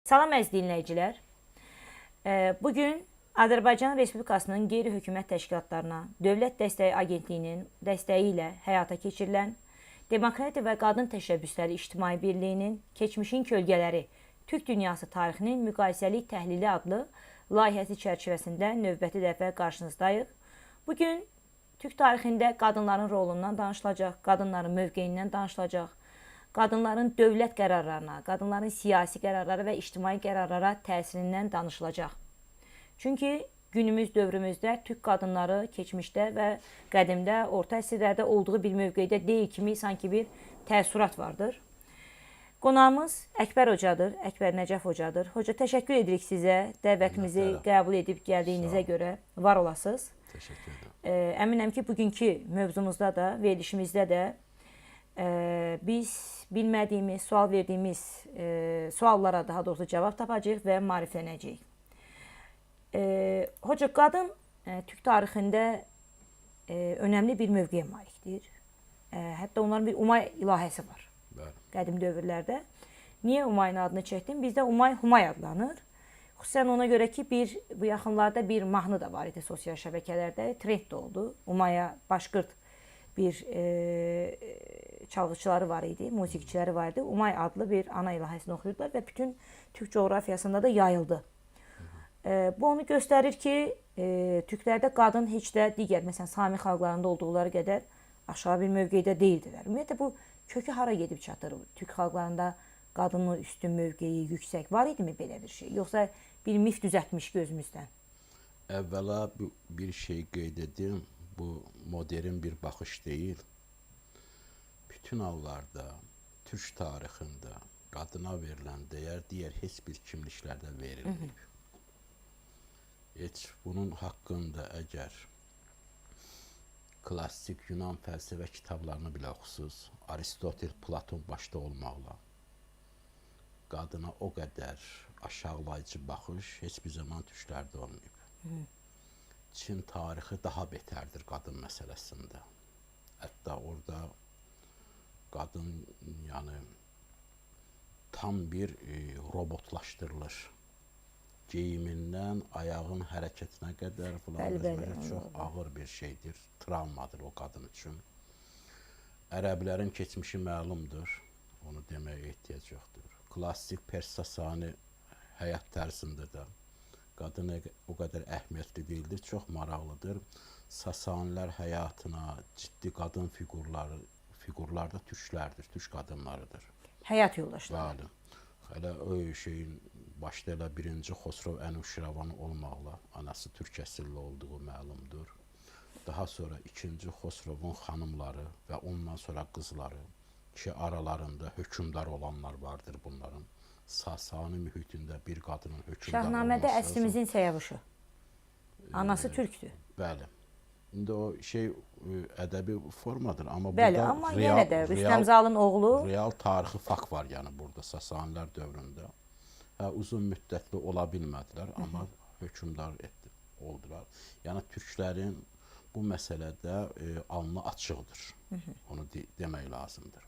Salam əziz dinləyicilər. Bugün Azərbaycan Respublikasının qeyri-hökumət təşkilatlarına Dövlət Dəstəyi Agentliyinin dəstəyi ilə həyata keçirilən Demokratiya və Qadın Təşəbbüsləri İctimai Birliyinin Keçmişin Kölgələri Türk Dünyası Tarixinin Müqayisəli Təhlili adlı layihəsi çərçivəsində növbəti dəfə qarşınızdayıq. Bugün Türk tarixində qadınların rolundan danışılacaq, qadınların mövqeyindən danışılacaq, qadınların dövlət qərarlarına, qadınların siyasi qərarlara və ictimai qərarlara təsirindən danışılacaq. Çünki günümüz dövrümüzdə Türk qadınları keçmişdə və qədimdə, orta əsrlərdə olduğu bir mövqedə deyil kimi sanki bir təəssürat vardır. Qonağımız Əkbər Hocadır, Əkbər Nəcəf Hocadır. Hoca, təşəkkür edirik sizə, dəvətimizi qəbul edib gəldiyinizə görə var olasınız. Təşəkkür edirəm. Əminəm ki, bugünkü mövzumuzda da, verilişimizdə də biz bilmədiyimiz, sual verdiyimiz suallara daha doğrusu cavab tapacağıq və maariflənəcəyik. Hoca, qadın Türk tarixində önəmli bir mövqeyə malikdir. Hətta onların bir Umay ilahəsi var. Bəli. Qədim dövrlərdə. Niyə Umayın adını çəkdim? Bizdə Umay Humay adlanır. Xüsusən ona görə ki, bu yaxınlarda bir mahnı da var idi sosial şəbəkələrdə, trend də oldu. Umaya başqırt bir çalğıçıları var idi, musiqiçiləri var idi. Umay adlı bir ana ilahəsini oxuyurdular və bütün Türk coğrafiyasında da yayıldı. Bu onu göstərir ki, Türklərdə qadın heç də digər, məsələn, Sami xalqlarında olduqları qədər aşağı bir mövqedə deyildilər. Ümumiyyətlə, bu kökü hara gedib çatır? Türk xalqlarında qadının üstün mövqeyi yüksək var idimi belə bir şey? Yoxsa bir mif düzəltmiş gözümüzdən? Əvvəla bir şey qeyd edim, bu modern bir baxış deyil. Bütün hallarda, Türk tarixində qadına verilən dəyər digər heç bir kimliklərdə verilməyib. Heç bunun haqqında əgər klassik Yunan fəlsəfə kitablarını bilə oxusuz, Aristotel, Platon başda olmaqla, qadına o qədər aşağılayıcı baxış heç bir zaman türklərdə olmayıb. Çin tarixi daha betərdir qadın məsələsində. Hətta orada qadın tam bir robotlaşdırılır. Geyimindən ayağın hərəkətinə qədər çox ağır bir şeydir, travmadır o qadın üçün. Ərəblərin keçmişi məlumdur, onu deməyə ehtiyac yoxdur. Klassik Pers-Sasani həyat tərzində də qadın o qədər əhəmiyyətli deyildir, çox maraqlıdır. Sasanilər həyatına ciddi qadın figurlar da türklərdir, türk qadınlarıdır. Həyat yoldaşları. Bəli. Hələ o şeyin başda elə birinci Xosrov Ənuşiravan olmaqla anası türk əsilli olduğu məlumdur. Daha sonra ikinci Xosrovun xanımları və ondan sonra qızları ki, aralarında hökmdar olanlar vardır bunların. Sasani mühitində bir qadının hökmdar olması. Şahnamədə əslimizin Səyavuşu. Anası türkdür. Bəli. İndi o şey ədəbi formadır, amma bəli, burada amma yenə də Rüstəm Zalın oğlu real tarixi fakt var yəni burada Sasanilər dövründə. Uzun müddətli ola bilmədilər, amma hökmdar oldular. Yəni türklərin bu məsələdə alnı açıqdır. Onu demək lazımdır.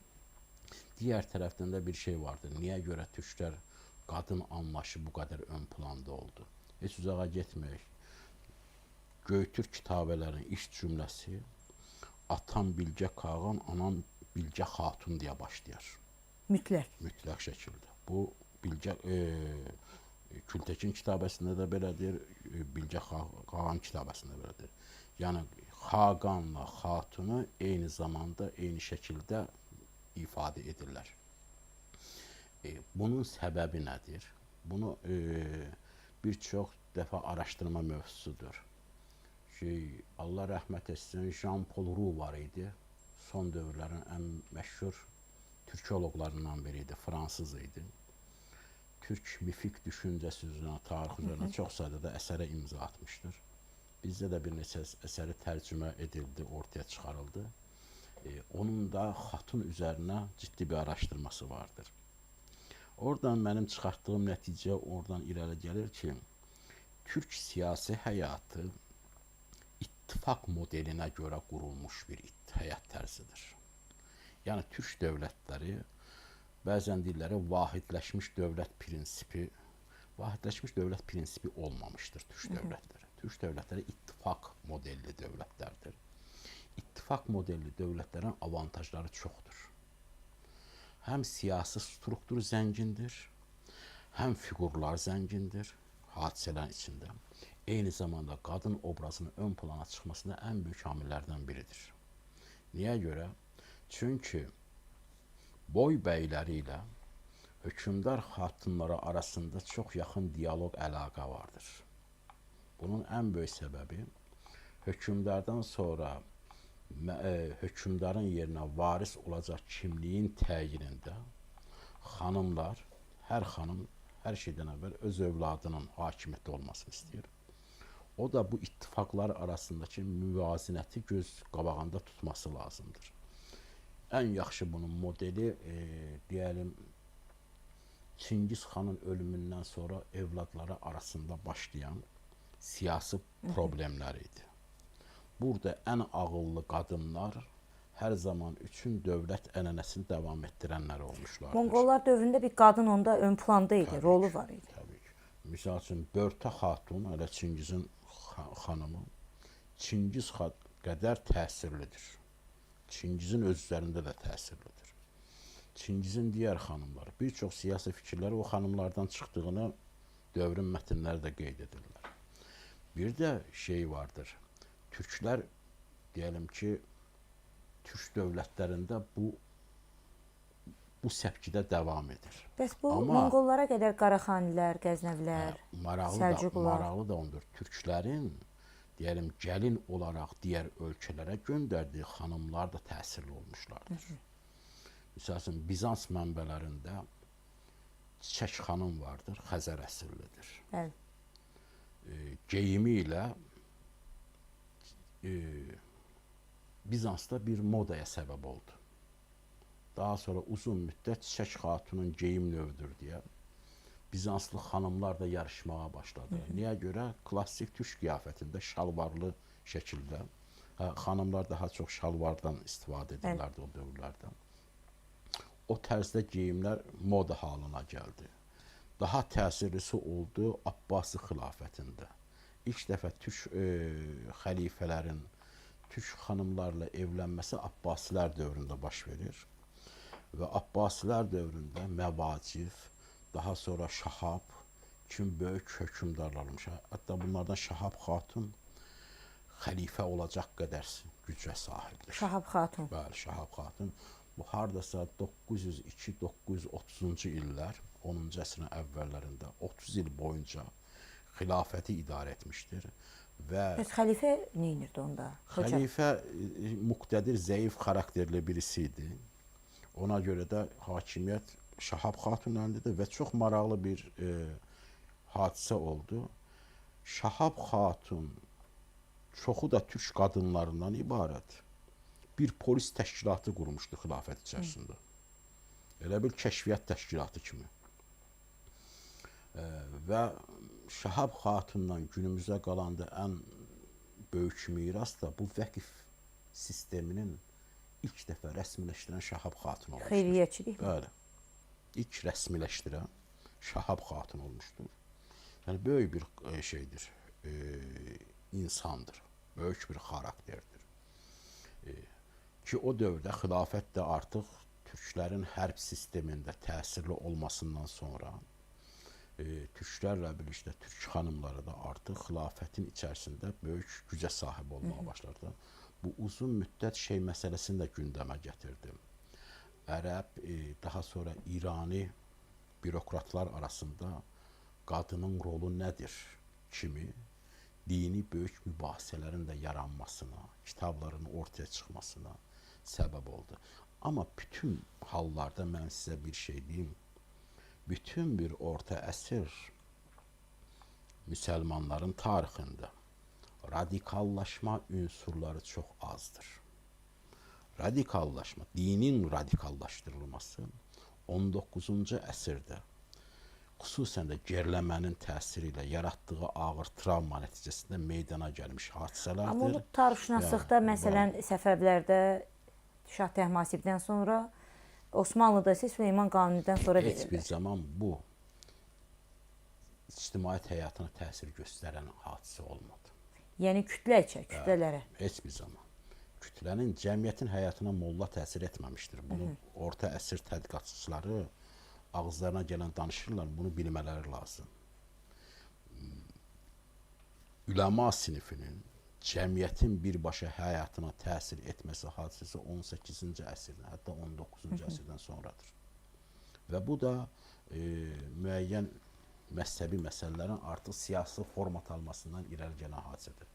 Digər tərəfdən də bir şey vardır. Niyə görə türklər qadın anlayışı bu qədər ön planda oldu? Heç uzağa getməyək. Göytürk kitabələrin iş cümləsi atam Bilgə Kağan, anam Bilgə Xatun deyə başlayar. mütləq. Mütləq şəkildə. Bu Bilgə Kültekin kitabəsində də belədir, Bilgə Kağan kitabəsində belədir. Yəni Xaqanla Xatunu eyni zamanda eyni şəkildə ifadə edirlər. Bunun səbəbi nədir? Bunu bir çox dəfə araşdırma mövzusudur. Allah rəhmət etsin, Jean-Paul Roux var idi. Son dövrlərin ən məşhur türkoloqlarından biri idi, fransız idi. Türk mifik düşüncəsi üzrə, tarix üzrə çox sayda əsərə imza atmışdır. Bizdə də bir neçə əsəri tərcümə edildi, ortaya çıxarıldı. Onun da xatun üzərinə ciddi bir araşdırması vardır. Oradan mənim çıxartdığım nəticə oradan irəli gəlir ki, Türk siyasi həyatı ittifaq modelinə görə qurulmuş bir həyat tərzidir. Yəni Türk dövlətləri bəzən dilləri vahidləşmiş dövlət prinsipi vahidləşmiş dövlət prinsipi olmamışdır türk dövlətləri. Türk dövlətləri ittifaq modelli dövlətlərdir. İttifaq modelli dövlətlərin avantajları çoxdur. Həm siyasi struktur zəngindir, həm fiqurlar zəngindir hadisələrin içində. Eyni zamanda qadın obrazının ön plana çıxmasında ən böyük amillərdən biridir. Niyə görə? Çünki boy bəyləri ilə hökmdar xatunları arasında çox yaxın diyaloq əlaqə vardır. Bunun ən böyük səbəbi hökmdardan sonra hökmdarın yerinə varis olacaq kimliyin təyinində xanımlar, hər xanım hər şeydən əvvəl öz övladının hakimiyyətdə olmasını istəyir. O da bu ittifaqlar arasındakı müvazinəti göz qabağında tutması lazımdır. Ən yaxşı bunun modeli deyəlim Çingiz xanın ölümündən sonra evladları arasında başlayan siyasi problemlər idi. Burada ən ağıllı qadınlar hər zaman üçün dövlət ənənəsini davam etdirənlər olmuşlardır. Monqollar dövründə bir qadın onda ön planda idi, rolu var idi. Təbii ki. Misal üçün Börtə xatun, elə Çingizin xanımı, Çingiz qədər təsirlidir. Çingizin öz üzərində də təsirlidir. Çingizin digər xanımları, bir çox siyasi fikirləri o xanımlardan çıxdığını dövrün mətnləri də qeyd edirlər. Bir də şey vardır, türklər, deyəlim ki, türk dövlətlərində bu səpkidə davam edir. Bəs bu Monqollara qədər Qaraxanilər, Qəznəvilər, Səlcuqlar. Maraqlı da ondur. Türklərin, deyəlim, gəlin olaraq digər ölkələrə göndərdiyi xanımlar da təsirli olmuşlardır. Məsələn, Bizans mənbələrində Çiçək xanım vardır, Xəzər əsillidir. Bəli. Geyimi ilə Bizansda bir modaya səbəb oldu. Daha sonra uzun müddət Çiçək xatunun geyim növüdür deyə Bizanslı xanımlar da yarışmağa başladı. Niyə görə? Klassik türk qiyafətində şalvarlı şəkildə. Xanımlar daha çox şalvardan istifadə edirlərdi o dövrlərdə. O tərzdə geyimlər moda halına gəldi. Daha təsirlisi oldu Abbasi xilafətində. İlk dəfə türk xəlifələrin türk xanımlarla evlənməsi Abbasilər dövründə baş verir. Və Abbasilər dövründə Məvacif, daha sonra Şahab kimi böyük hökmdarlar olmuş. Hətta bunlardan Şahab xatun xəlifə olacaq qədər gücə sahibdir. Şahab xatun. Bəli, Şahab xatun. Bu hardasa 902-930-cu illər, 10-cu əsrin əvvəllərində 30 il boyunca xilafəti idarə etmişdir. Bəs xəlifə nə edirdi onda? Xəlifə müqtədir, zəif xarakterli birisi idi. Ona görə də hakimiyyət Şahab xatun əlindədir və çox maraqlı bir hadisə oldu. Şahab xatun çoxu da türk qadınlarından ibarət bir polis təşkilatı qurmuşdu xilafət içərisində. Elə bil kəşfiyyat təşkilatı kimi. Və Şahab xatundan günümüzə qalanda ən böyük miras da bu vəqif sisteminin ilk dəfə rəsmiləşdirən Şahab xatun olmuşdur. Xeyriyyəçilik mi? Bəli. İlk rəsmiləşdirən Şahab xatun olmuşdur. Yəni böyük bir şeydir, insandır, böyük bir xarakterdir. Ki o dövrdə xilafət də artıq türklərin hərb sistemində təsirli olmasından sonra türklərlə birlikdə türk xanımları da artıq xilafətin içərisində böyük gücə sahib olmağa başladı. Bu uzun müddət şey məsələsini də gündəmə gətirdi. Ərəb, daha sonra İrani bürokratlar arasında qadının rolu nədir kimi dini böyük mübahisələrin də yaranmasına, kitabların ortaya çıxmasına səbəb oldu. Amma bütün hallarda mən sizə bir şey deyim. Bütün bir orta əsr müsəlmanların tarixində radikallaşma unsurları çox azdır. Radikallaşma, dinin radikallaşdırılması 19-cu əsrdə xüsusən də geriləmənin təsiri ilə yaratdığı ağır travma nəticəsində meydana gəlmiş hadisələrdir. Amma onu tarixşünaslıqda, məsələn, Səfəvlərdə Şah Təhmasibdən sonra, Osmanlıda isə Süleyman Qanunidən sonra verirlər. Heç bir zaman bu ictimaiyyət həyatına təsir göstərən hadisə olmadı. Yəni kütlələrə. Heç bir zaman. Kütlənin, cəmiyyətin həyatına molla təsir etməmişdir. Bunu orta əsr tədqiqatçıları ağızlarına gələn danışırlar, bunu bilmələri lazım. Üləma sinifinin cəmiyyətin birbaşa həyatına təsir etməsi hadisəsi 18-ci əsrdən, hətta 19-cu əsrdən sonradır. Və bu da müəyyən məzhəbi məsələlərin artıq siyasi format almasından irəli gələn hadisədir.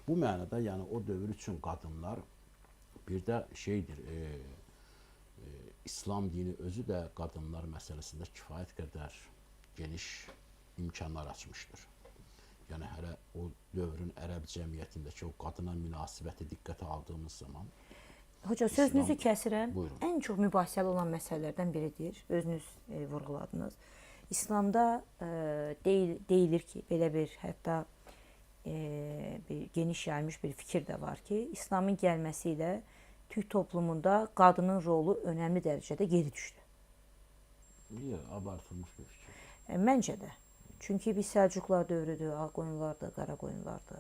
Bu mənada, yəni o dövr üçün qadınlar bir də şeydir, İslam dini özü də qadınlar məsələsində kifayət qədər geniş imkanlar açmışdır. Yəni hələ o dövrün ərəb cəmiyyətindəki o qadına münasibəti diqqətə aldığımız zaman. Hocam, sözünüzü kəsirəm. Buyurun. Ən çox mübahisəli olan məsələlərdən biridir. Özünüz vurğuladınız. İslamda deyilir ki, belə bir hətta bir geniş yayılmış bir fikir də var ki, İslamın gəlməsi ilə Türk toplumunda qadının rolu önəmli dərəcədə geri düşdü. Niyə? Abartılmış bir fikir. Məncə də. Çünki biz Səlcuqlar dövrüdür, Ağqoyunlardır, Qaraqoyunlardır.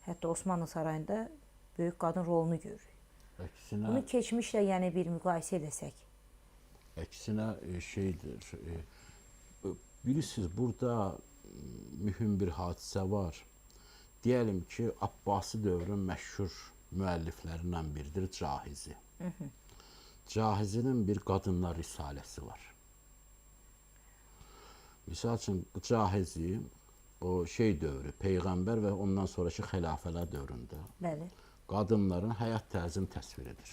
Hətta Osmanlı sarayında böyük qadın rolunu görürük. Əksinə, Bunu keçmişlə yəni bir müqayisə edəsək. Əksinə şeydir, bilirsiniz, burada mühüm bir hadisə var. Deyəlim ki, Abbasi dövrün məşhur müəlliflərindən biridir Cahizi. Cahizinin bir qadınlar risaləsi var. Misal üçün, Cahizi o şey dövrü, Peyğəmbər və ondan sonraki xilafələr dövründə qadınların həyat tərzini təsvir edir.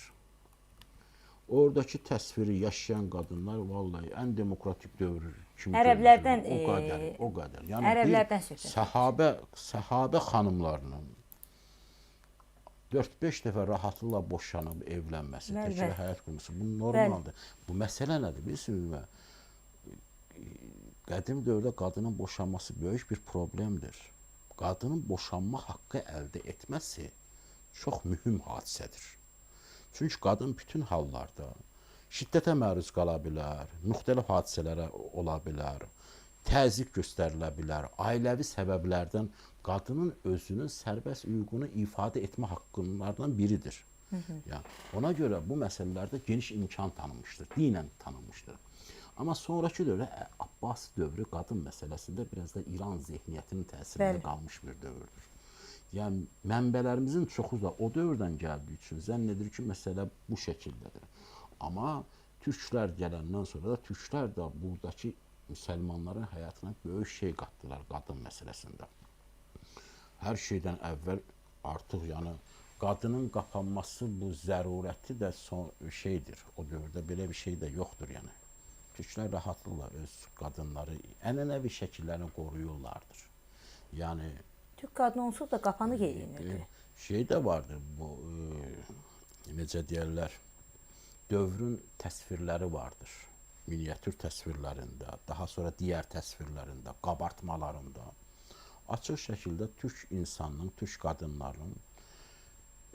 Oradakı təsviri yaşayan qadınlar vallahi ən demokratik dövr kimi Ərəblərdən o qədər. Yəni Ərəblərdən səhabə xanımlarının 4-5 dəfə rahatlıqla boşanıb evlənməsi, təkcə həyat qurması, bu normaldır. Bu məsələ nədir? Bilirsiniz, qədim dövrdə qadının boşanması böyük bir problemdir. Qadının boşanma haqqı əldə etməsi çox mühüm hadisədir. Çünki qadın bütün hallarda şiddətə məruz qala bilər, müxtəlif hadisələrə ola bilər, təzyiq göstərilə bilər, ailəvi səbəblərdən qadının özünün sərbəst hüququnu ifadə etmə haqqlarından biridir. Yəni, ona görə bu məsələlərdə geniş imkan tanınmışdır, dinən tanınmışdır. Amma sonraki dövrdə Abbasi dövrü qadın məsələsində biraz da İran zehniyyətinin təsirində qalmış bir dövrdür. Yəni mənbələrimizin çoxu da o dövrdən gəldiyi üçün zənn edir ki, məsələ bu şəkildədir. Amma türklər gələndən sonra da türklər də buradakı müsəlmanların həyatına böyük şey qatdılar qadın məsələsində. Hər şeydən əvvəl artıq yəni qadının qapanması bu zərurəti də şeydir. O dövrdə belə bir şey də yoxdur yəni. Türklər rahatlıqla öz qadınları ənənəvi şəkillərini qoruyurlardır. Yəni Türk qadını onsuz da qapanı geyinirdi. Şey də vardır bu necə deyirlər, dövrün təsvirləri vardır. Miniatür təsvirlərində, daha sonra digər təsvirlərində, qabartmalarında açıq şəkildə türk insanının, türk qadınlarının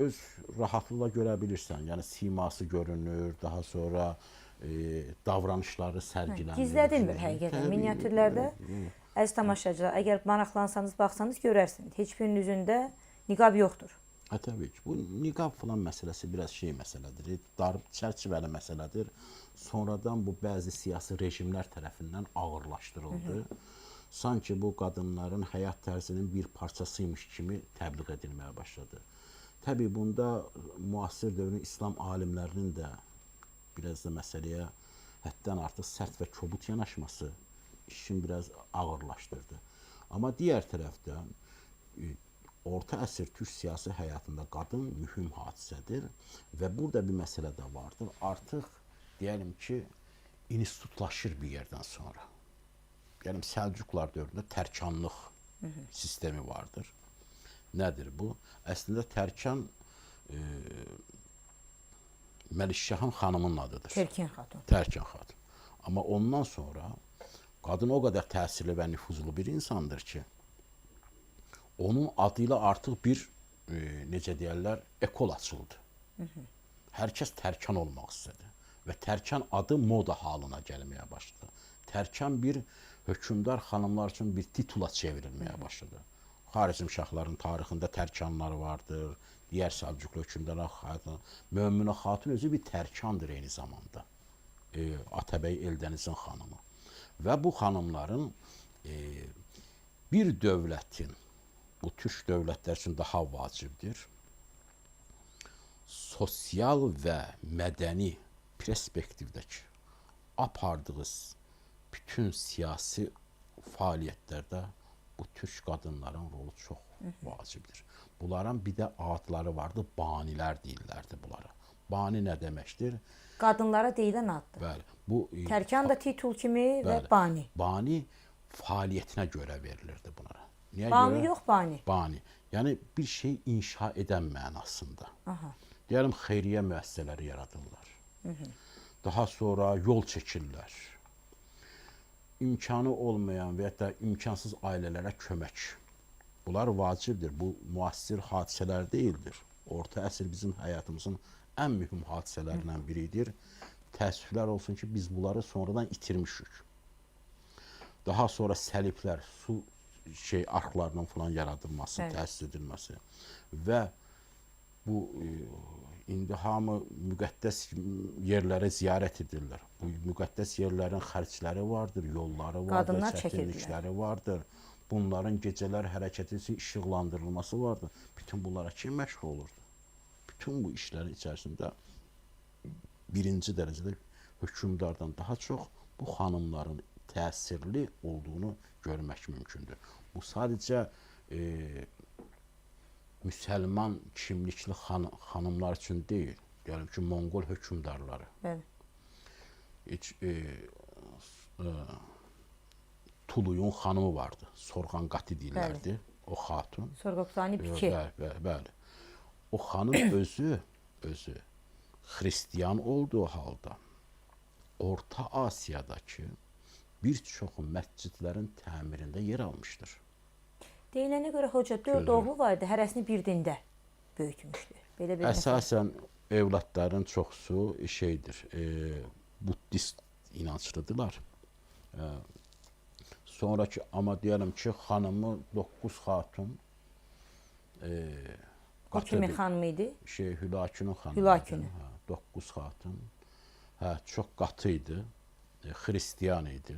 öz rahatlıqla görə bilirsən. Yəni siması görünür, daha sonra davranışları sərgilənir. Gizlədilmir həqiqətən. Miniatürlərdə əziz tamaşaçılar, əgər maraqlansanız, baxsanız görərsiniz. Heç birinin üzündə niqab yoxdur. Təbii ki, bu niqab falan məsələsi biraz şey məsələdir, dar çərçivəli məsələdir. Sonradan bu bəzi siyasi rejimlər tərəfindən ağırlaşdırıldı. Sanki bu qadınların həyat tərzinin bir parçasıymış kimi təbliğ edilməyə başladı. Təbii bunda müasir dövrün İslam alimlərinin də biraz da məsələyə həddən artıq sərt və kobud yanaşması işin biraz ağırlaşdırdı. Amma digər tərəfdən orta əsr türk siyasi həyatında qadın mühüm hadisədir və burada bir məsələ də vardır. Artıq deyəlim ki, institutlaşır bir yerdən sonra. Yəni Səlcuqlar dövründə tərkanlıq sistemi vardır. Nədir bu? Əslində tərkan Məlikşahın xanımının adıdır. Tərkin xatun. Tərkin xatun. Amma ondan sonra qadın o qədər təsirli və nüfuzlu bir insandır ki, onun adıyla artıq bir, necə deyərlər, ekol açıldı. Hər kəs tərkan olmaq istədi və tərkan adı moda halına gəlməyə başladı. Tərkan bir hökmdar xanımlar üçün bir titula çevrilməyə başladı. Xaricim şahların tarixində tərkanları vardır. Digər Səlcuqlu hökmdarlar xatun, Möminə xatun özü bir tərkandır eyni zamanda. Atabəy Eldənizin xanımı. Və bu xanımların bir dövlətin, bu türk dövlətlər üçün daha vacibdir, sosial və mədəni perspektivdəki apardığınız bütün siyasi fəaliyyətlərdə bu türk qadınların rolu çox vacibdir. Bunların bir də adları vardı, banilər deyirlərdi bunlara. Bani nə deməkdir? Qadınlara deyilən addır. Bəli. Bu Tərkan da titul kimi və bəli, bani. Bani fəaliyyətinə görə verilirdi bunlara. Niyə Bani görə? yox, bani. Bani. Yəni bir şey inşa edən mənasında. Aha. Deyəlim xeyriyyə müəssisələri yaradırlar. Daha sonra yol çəkirlər. İmkanı olmayan və ya da imkansız ailələrə kömək. Bunlar vacibdir. Bu müasir hadisələr deyildir. Orta əsr bizim həyatımızın ən mühüm hadisələrindən biridir. Təəssüflər olsun ki, biz bunları sonradan itirmişik. Daha sonra səliblər, su arxlarının falan yaradılması, təsis edilməsi və bu indi hamı müqəddəs yerlərə ziyarət edirlər. Bu müqəddəs yerlərin xərcləri vardır, yolları vardır, Qadınlar çətinlikləri vardır. Bunların gecələr hərəkəti üçün işıqlandırılması vardır. Bütün bunlara kim məşğul olurdu? Bütün bu işlərin içərisində birinci dərəcədə hökmdardan daha çox bu xanımların təsirli olduğunu görmək mümkündür. Bu sadəcə müsəlman kimlikli xanımlar üçün deyil. Gəlib ki, Monqol hökmdarları. Bəli. Heç Tuluyun xanımı vardı. Sorğan Qati deyirlərdi. O xatun. Sorğoqtani Biki. Bəli. O xanım özü xristiyan olduğu halda Orta Asiyadakı bir çox məscidlərin təmirində yer almışdır. Deyilənə görə hoca 4 oğlu var idi, hərəsini bir dində böyütmüşdü. Belə bir Əsasən evladların çoxusu buddist inanclıdılar. Sonraki amma deyəlim ki, xanımı 9 xatun o kimi xanım idi? Hülakünün xanımı. Hülakünün. 9 xatun. Çox qatı idi. Xristiyan idi.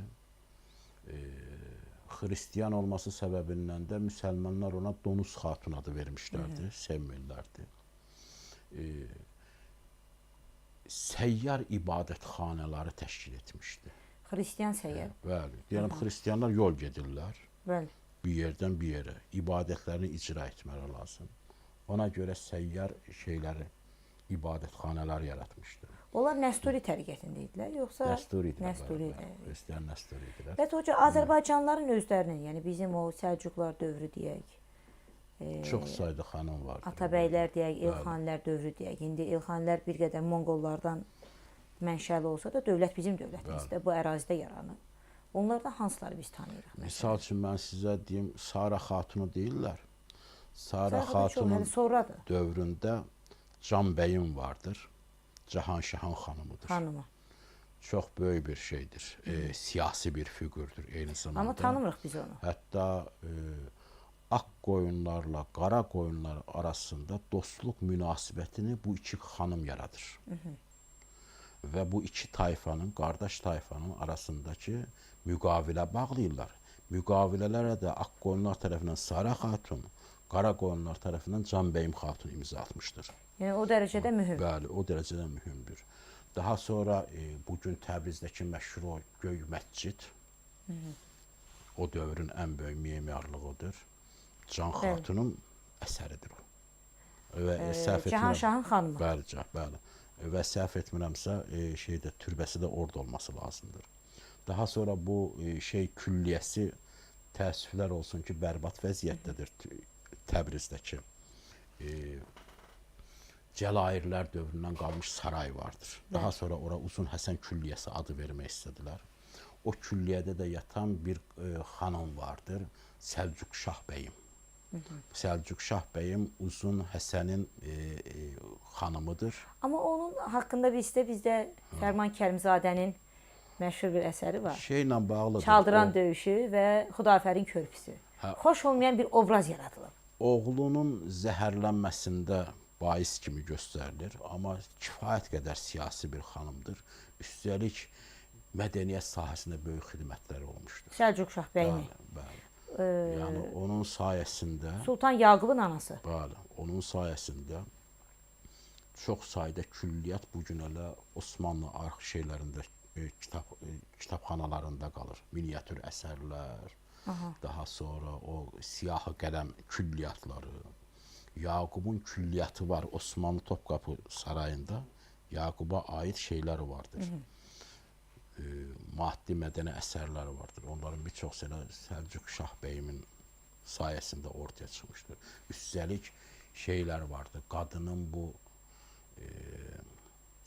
Xristiyan olması səbəbindən də müsəlmanlar ona Donuz xatun adı vermişlərdi, sevmirlərdi. Səyyar ibadətxanaları təşkil etmişdi. Xristiyan səyyar. Bəli. Deyəlim, xristiyanlar yol gedirlər. Bəli. Bir yerdən bir yerə. İbadətlərini icra etmələri lazım. Ona görə səyyar ibadətxanalar yaratmışdı. Onlar Nəsturi təriqətində idilər, yoxsa? Nəsturi idilər. Nəsturi idi. Xristiyan Nəsturi idilər. Və hoca, Azərbaycanlıların özlərinin, yəni bizim o Səlcuqlar dövrü deyək, çox sayda xanım vardır. Atabəylər deyək, İlxanilər dövrü deyək. İndi İlxanilər bir qədər Monqollardan mənşəli olsa da dövlət bizim dövlətimizdə, bu ərazidə yaranıb. Onlardan hansıları biz tanıyırıq? Misal üçün mən sizə deyim, Sara xatunu deyirlər. Sara xatunun dövründə Can Bəyim vardır. Cahanşahın xanımıdır. Xanımı. Çox böyük bir şeydir. Siyasi bir figürdür eyni zamanda. Amma tanımırıq biz onu. Hətta Ağ qoyunlarla qara qoyunlar arasında dostluq münasibətini bu iki xanım yaradır. Və bu iki tayfanın, qardaş tayfanın arasındakı müqavilə bağlayırlar. Müqavilələrə də Ağ qoyunlar tərəfindən Sara xatun, qara qoyunlar tərəfindən Can Bəyim xatun imza atmışdır. Yəni o dərəcədə mühüm. Bəli, o dərəcədə mühümdür. Daha sonra bugün Təbrizdəki məşhur Göy məscid, o dövrün ən böyük memarlığıdır. Can xatunun əsəridir o. Cahanşahın xanımı. Bəli. Və səhv etmirəmsə, türbəsi də orada olması lazımdır. Daha sonra bu külliyyəsi təəssüflər olsun ki, bərbad vəziyyətdədir Təbrizdəki. Cəlairlər dövründən qalmış saray vardır. Daha sonra ora Uzun Həsən külliyəsi adı vermək istədilər. O külliyyədə də yatan bir xanım vardır, Səlcuq Şah bəyim. Səlcuq Şah bəyim Uzun Həsənin xanımıdır. Amma onun haqqında bizdə Fərman Kərimzadənin məşhur bir əsəri var. Şeylə bağlıdır. Çaldıran O- döyüşü və Xudafərin körpüsü. Hə. Xoş olmayan bir obraz yaradılıb. Oğlunun zəhərlənməsində bais kimi göstərilir, amma kifayət qədər siyasi bir xanımdır. Üstəlik mədəniyyət sahəsində böyük xidmətləri olmuşdur. Səlcuq Şahbəyli. Bəli. Yəni onun sayəsində, Sultan Yaqubun anası. bəli, onun sayəsində çox sayda külliyyat bu gün hələ Osmanlı arxi şeylərində, kitabxanalarında qalır. Miniatür əsərlər, daha sonra o siyahı qələm külliyyatları. Yaqubun külliyyatı var Osmanlı Topqapı Sarayında. Yaquba aid şeylər vardır. Maddi mədəni əsərləri vardır. Onların bir çoxu Səlcuq Şahbəyimin sayəsində ortaya çıxmışdır. Üstəlik şeylər vardır. Qadının bu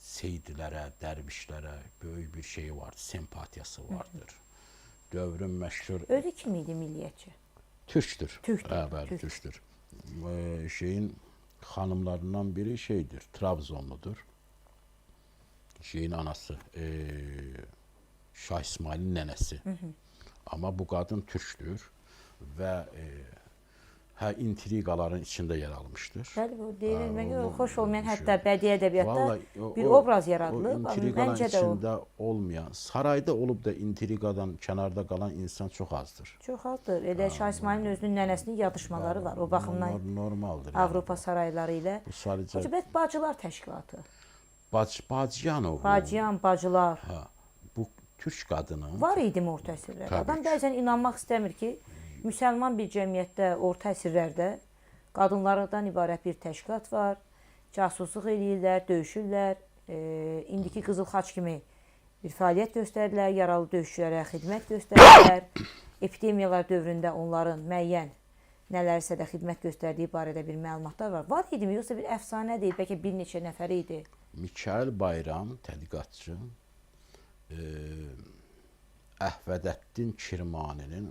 seydlərə, dərvişlərə böyük bir şeyi vardır, sempatiyası vardır. Dövrün məşhur Özü kim idi milliyyətçi? Türkdür. Türkdür, Bəli, Türk. Türkdür. Şeyin xanımlarından biri şeydir, Trabzonludur. Şeyin anası, Şah İsmailin nənəsi. Amma bu qadın Türkdür və intriqaların içində yer almışdır. Bəli, bu deyilmə görə onu xoş olmayan, şey- hətta bədii ədəbiyyatda Vallahi bir o- obraz yaradılıb. O intriqaların Məncə də o içində olmayan, sarayda olub da intriqadan kənarda qalan insan çox azdır. çox azdır. Elə Şah İsmailin özünün nənəsinin yatışmaları var. O baxımdan Normaldır. Avropa sarayları ilə. Bu sadəcə Hocabət Bacılar Təşkilatı. Bacıyanov. Bacıyan, bacılar. Ha, bu türk qadını Var idi orta əsrlərdə. Təbii Adam ki. bəzən inanmaq istəmir ki, müsəlman bir cəmiyyətdə orta əsrlərdə qadınlardan ibarət bir təşkilat var. Casusluq eləyirlər, döyüşürlər. İndiki Qızıl Xaç kimi bir fəaliyyət göstərirlər, yaralı döyüşçülərə xidmət göstərirlər. Epidemiyalar dövründə onların müəyyən nələrsə də xidmət göstərdiyi barədə bir məlumatlar var. Var idimi, yoxsa bir əfsanə deyil, bəlkə bir neçə nəfər idi? Mikail Bayram tədqiqatçı Əhvədəddin Kirmaninin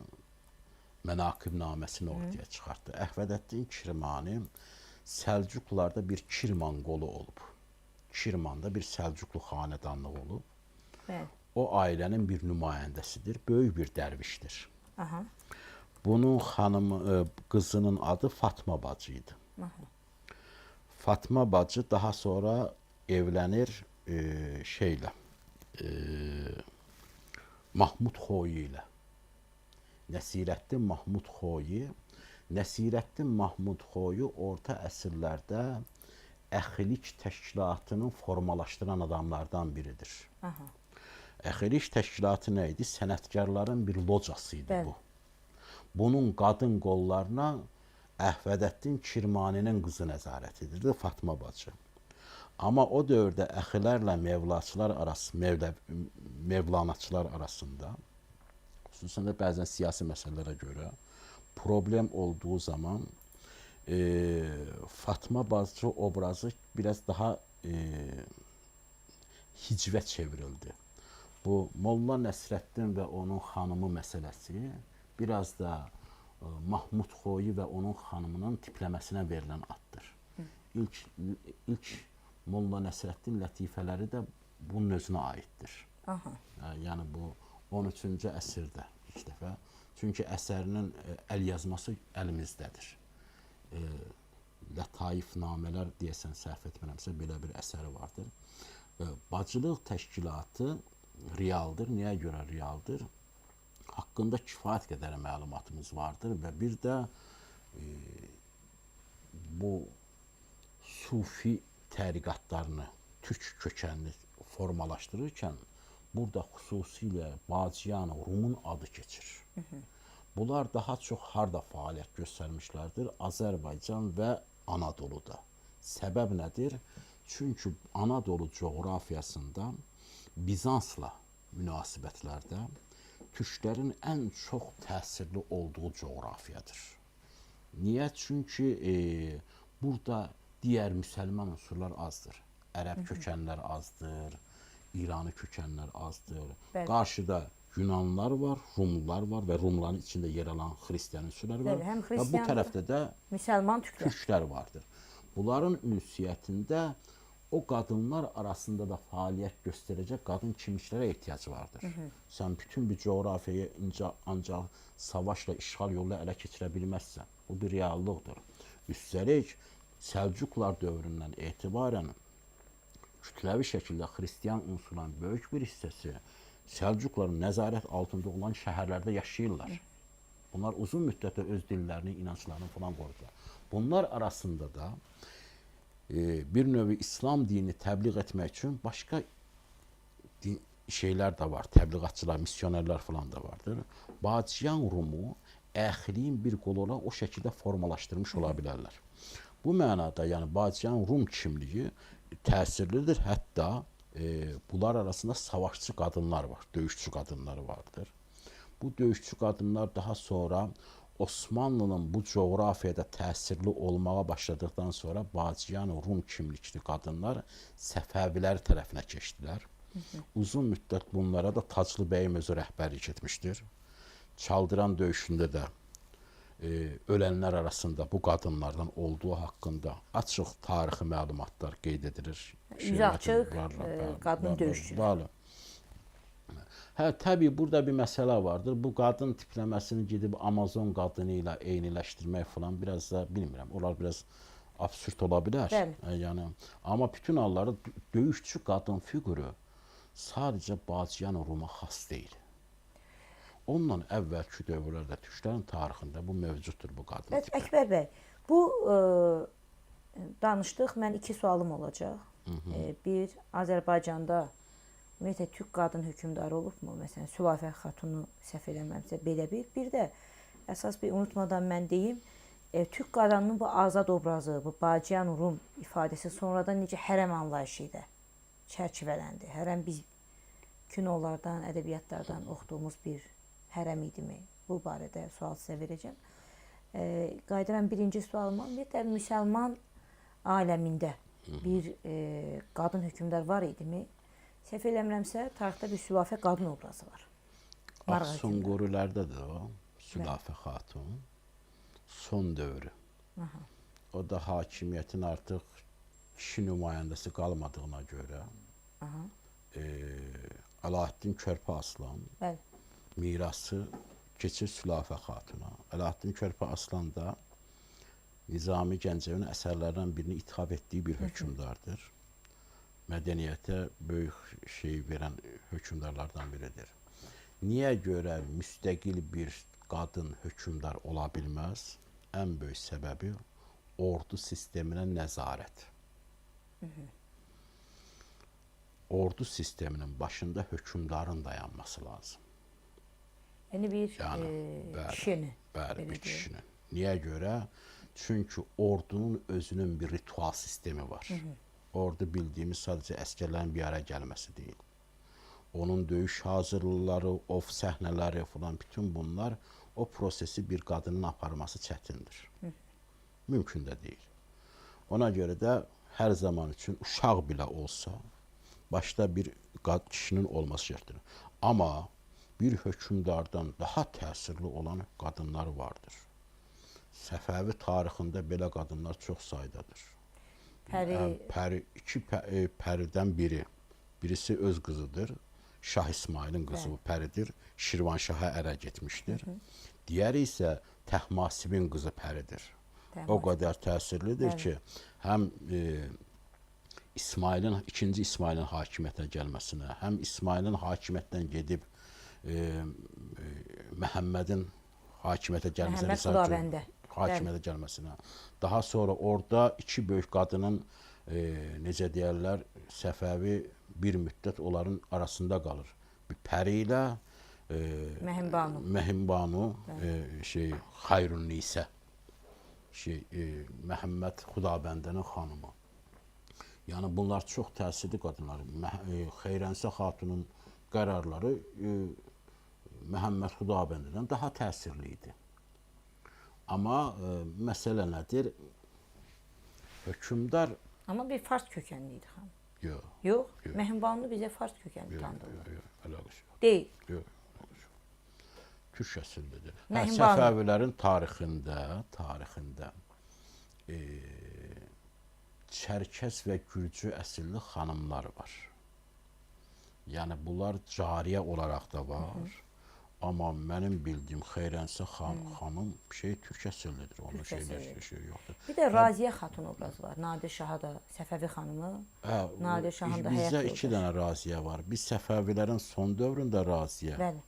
Mənaqibnaməsini ortaya çıxartdı. Əhvədəddin Kirmani Səlcuqlarda bir Kirman qolu olub. Kirmanda bir Səlcuqlu xanədanlığı olub. Bəli. O ailənin bir nümayəndəsidir, böyük bir dərvişdir. Aha. Bunun xanımı, qızının adı Fatma bacı idi. Fatma bacı daha sonra evlənir şeylə, Mahmud Xoyi ilə. Nəsirəddin Mahmud Xoyi. Nəsirəddin Mahmud Xoyi orta əsrlərdə əxilik təşkilatının formalaşdıran adamlardan biridir. Aha. Əxilik təşkilatı nə idi? Sənətkarların bir locası idi Bəli. bu. Bunun qadın qollarına Əhvədəddin Kirmaninin qızı nəzarət edirdi, Fatma bacı. Amma o dövrdə əxilərlə mevlanaçılar arasında, xüsusən də bəzən siyasi məsələlərə görə problem olduğu zaman Fatma bacı obrazı biraz daha hicvə çevrildi. Bu Molla Nəsrəddin və onun xanımı məsələsi biraz da Mahmud Xoyi və onun xanımının tipləməsinə verilən addır. İlk Molla Nəsrəddin lətifələri də bunun özünə aiddir. Aha. Yəni bu 13-cü əsrdə ilk dəfə. Çünki əsərinin əlyazması əlimizdədir. Lətayifnamələr deyəsən səhv etmirəmsə belə bir əsəri vardır. Bacılıq təşkilatı realdır. Niyə görə realdır? Haqqında kifayət qədər məlumatımız vardır və bir də bu sufi təriqatlarını türk kökənli formalaşdırırkən burada xüsusilə Bacıyanov, Rumun adı keçir. Bunlar daha çox harda fəaliyyət göstərmişlərdir? Azərbaycan və Anadoluda. Səbəb nədir? Çünki Anadolu coğrafiyasında Bizansla münasibətlərdə türklərin ən çox təsirli olduğu coğrafiyadır. Niyə? Çünki burada digər müsəlman unsurlar azdır. Ərəb kökənlər azdır, İrani kökənlər azdır. Bəli. Qarşıda Yunanlar var, Rumlular var və Rumların içində yer alan xristian unsurlar var. Bəli, həm Və bu xristian, tərəfdə də müsəlman türklər. türklər vardır. Bunların ünsiyyətində o qadınlar arasında da fəaliyyət göstərəcək qadın kimliklərə ehtiyac vardır. Sən bütün bir coğrafiyayı ancaq savaşla, işğal yolu ilə ələ keçirə bilməzsən. Bu bir reallıqdır. Üstəlik, Səlcuqlar dövründən etibarən kütləvi şəkildə xristian unsurların böyük bir hissəsi Səlcuqların nəzarət altında olan şəhərlərdə yaşayırlar. Bunlar uzun müddətdə öz dillərini, inanclarını falan qorudular. Bunlar arasında da bir növ İslam dinini təbliğ etmək üçün başqa şeylər də var. Təbliğatçılar, missionerlər falan da vardır. Bacıyan Rumu əxiliyin bir qolu olaraq o şəkildə formalaşdırmış ola bilərlər. Bu mənada, yəni Bacıyan Rum kimliyi təsirlidir. Hətta bunlar arasında savaşçı qadınlar var, döyüşçü qadınları vardır. Bu döyüşçü qadınlar daha sonra Osmanlının bu coğrafiyada təsirli olmağa başladıqdan sonra Bacıyan Rum kimlikli qadınlar Səfəvilər tərəfinə keçdilər. Uzun müddət bunlara da Taclı bəyim özü rəhbərlik etmişdir. Çaldıran döyüşündə də ölənlər arasında bu qadınlardan olduğu haqqında açıq tarixi məlumatlar qeyd edilir. Üzü açıq qadın döyüşçülər. Hə, təbii burada bir məsələ vardır. Bu qadın tipləməsini gedib Amazon qadını ilə eyniləşdirmək falan biraz da bilmirəm. Onlar biraz absurd ola bilər. Yəni, amma bütün halları döyüşçü qadın fiquru sadəcə Bacıyan Ruma xas deyil. Ondan əvvəlki dövrlərdə türklərin tarixində bu mövcuddur, bu qadın tipi. Əkbər bəy, bu danışdıq. Mən iki sualım olacaq. Bir, Azərbaycanda ümumiyyətlə türk qadın hökmdarı olubmu? Məsələn, Sülafə xatunu səhv eləmirəmsə belə bir. Bir də əsas bir unutmadan mən deyim, türk qadınının bu azad obrazı, bu Bacıyan Rum ifadəsi sonradan necə hərəm anlayışı ilə çərçivələndi. Hərəm biz kinolardan, ədəbiyyatlardan oxuduğumuz bir hərəm idimi? Bu barədə sual sizə verəcəm. Qayıdıram birinci sualıma. Ümumiyyətlə, müsəlman aləmində bir qadın hökmdar var idimi? Səhv eləmirəmsə, tarixdə bir Sülafə qadın obrazı var. Sunqurilərdə də o, Sülafə xatun, son dövrü. O da hakimiyyətin artıq kişi nümayəndəsi qalmadığına görə Əlaəddin Körpə Aslan mirası keçir Sülafə xatuna. Əlaəddin Körpə Aslan da Nizami Gəncəvin əsərlərdən birini ithaf etdiyi bir hökmdardır. Mədəniyyətə böyük şey verən hökmdarlardan biridir. Niyə görə müstəqil bir qadın hökmdar ola bilməz? Ən böyük səbəbi ordu sisteminə nəzarət. Ordu sisteminin başında hökmdarın dayanması lazım. Yəni bir kişinin. Bəli, bir kişinin. Niyə görə? Çünki ordunun özünün bir ritual sistemi var. Ordu bildiyimiz sadəcə əskərlərin bir araya gəlməsi deyil. Onun döyüş hazırlıqları, ov səhnələri falan, bütün bunlar o prosesi bir qadının aparması çətindir. Mümkün də deyil. Ona görə də hər zaman üçün uşaq belə olsa, başda bir kişinin olması şərtdir. Amma bir hökmdardan daha təsirli olan qadınlar vardır. Səfəvi tarixində belə qadınlar çox saydadır. İki pəridən biri. Birisi öz qızıdır. Şah İsmailin qızı bu pəridir. Şirvanşaha ərə getmişdir. Digəri isə Təhmasibin qızı pəridir. O qədər təsirlidir ki, həm ikinci İsmailin hakimiyyətə gəlməsinə, həm İsmailin hakimiyyətdən gedib Məhəmmədin hakimiyyətə gəlməsinə, daha sonra orada iki böyük qadının necə deyərlər, Səfəvi bir müddət onların arasında qalır. Bir pəri ilə Məhimbanu Xayrunnisə Məhəmməd Xudabəndənin xanımı. Yəni bunlar çox təsirli qadınlar. Xeyrənsə xatunun qərarları Məhəmməd Xudabəndədən daha təsirli idi. Amma məsələ nədir? Hökmdar... Amma bir fars kökənli idi xanım. Yox. Yox? Məhimbanlı bizə fars kökənli tanıdırlar. Yox, əlaqəsi yox. Deyil. Yox, əlaqəsi yox. Türk əsillidir. Səfəvilərin tarixində Çərkəz və Gürcü əsilli xanımlar var. Yəni bunlar cariyə olaraq da var. Amma mənim bildiyim Xeyrənsə xanım türk əsillidir. Onun şey yoxdur. Bir də Raziyə xatun obrazı var. Nadir Şaha da Səfəvi xanımı. Nadir Şahın da həyat Bizdə yoldaşı. 2 dənə Raziyə var. Bir Səfəvilərin son dövründə Raziyə. Bəli.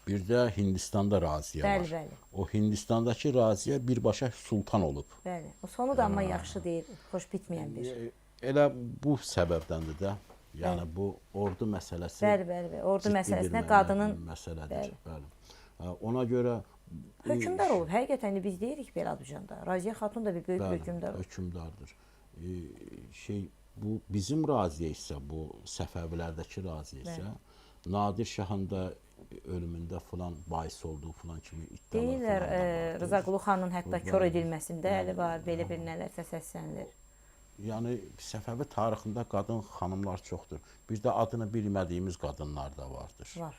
Bir də Hindistanda Raziyə var. Bəli. O Hindistandakı Raziyə birbaşa sultan olub. Bəli. O sonu da amma yaxşı deyil, xoş bitməyən bir. Elə bu səbəbdəndir də. Yəni bu ordu məsələsi. Bəli. Ordu ciddi məsələsinə bir qadının məsələdir. Bəli. Ona görə hökmdar olub. Həqiqətən biz deyirik belə Azərbaycanda. Raziyə xatun da bir böyük hökmdar olub. Hökmdardır. Bu bizim Raziyə isə, bu Səfəvilərdəki Raziyə isə Nadir Şahın da ölümündə falan bahis olduğu falan kimi iddialar deyirlər, var. Rıza Qulu xanın hətta kör edilməsində əli var, belə bir nələrsə səslənilir. Yəni Səfəvi tarixində qadın xanımlar çoxdur. Bir də adını bilmədiyimiz qadınlar da vardır. Var.